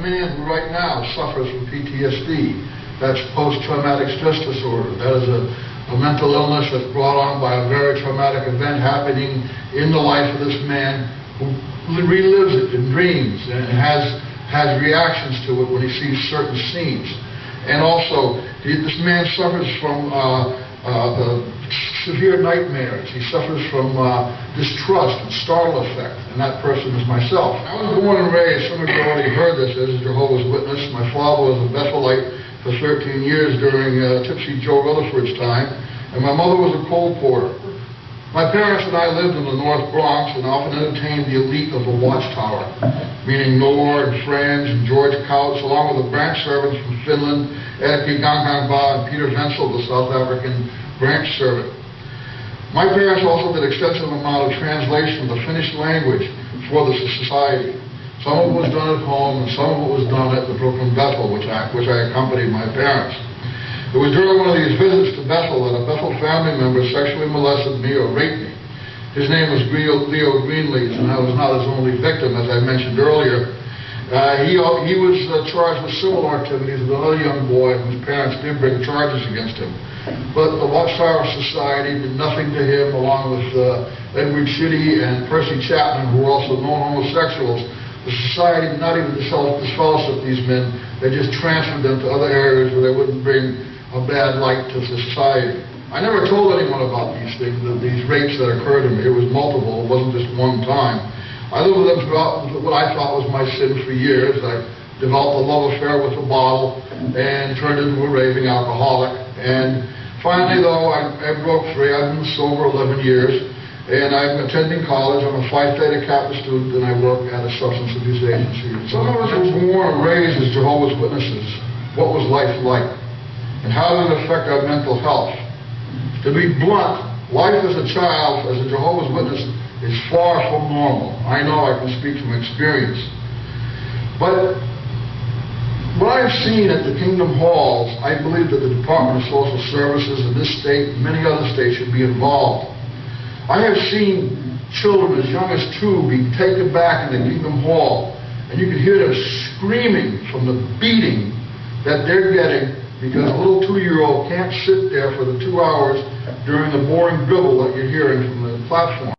man who right now suffers from PTSD. That's post-traumatic stress disorder. That is a mental illness that's brought on by a very traumatic event happening in the life of this man who relives it in dreams and has reactions to it when he sees certain scenes. And also, this man suffers from severe nightmares. He suffers from distrust and startle effect, and that person is myself. I was born and raised, some of you already heard this, as a Jehovah's Witness. My father was a Bethelite for 13 years during Tipsy Joe Rutherford's time, and my mother was a coal porter. My parents and I lived in the North Bronx and often entertained the elite of the Watchtower, meaning Noor and Franz and George Couts, along with the branch servants from Finland, Erkki Gangangba and Peter Wenzel, the South African branch servant. My parents also did extensive amount of translation of the Finnish language for the society. Some of it was done at home, and some of it was done at the Brooklyn Bethel, which I accompanied my parents. It was during one of these visits to Bethel that a Bethel family member sexually molested me or raped me. His name was Leo Greenleaf, and I was not his only victim, as I mentioned earlier. He was charged with similar activities with another young boy whose parents did bring charges against him. But the Watchtower Society did nothing to him, along with Edward Shitty and Percy Chapman, who were also known homosexuals. The society did not even disfellowship these men. They just transferred them to other areas where they wouldn't bring a bad light to the society. I never told anyone about these things, these rapes that occurred to me. It was multiple. It wasn't just one time. I lived with them throughout what I thought was my sin for years. I developed a love affair with the bottle and turned into a raving alcoholic. And finally, though, I broke free. I've been sober 11 years. And I'm attending college. I'm a Phi Theta Kappa student, and I work at a substance abuse agency. Some of us were born and raised as Jehovah's Witnesses. What was life like? And how did it affect our mental health? To be blunt, life as a child, as a Jehovah's Witness, is far from normal. I know I can speak from experience. But what I've seen at the Kingdom Halls, I believe that the Department of Social Services in this state and many other states should be involved. I have seen children as young as 2 be taken back in the Kingdom Hall, and you can hear them screaming from the beating that they're getting because a little 2-year-old can't sit there for the 2 hours during the boring dribble that you're hearing from the platform.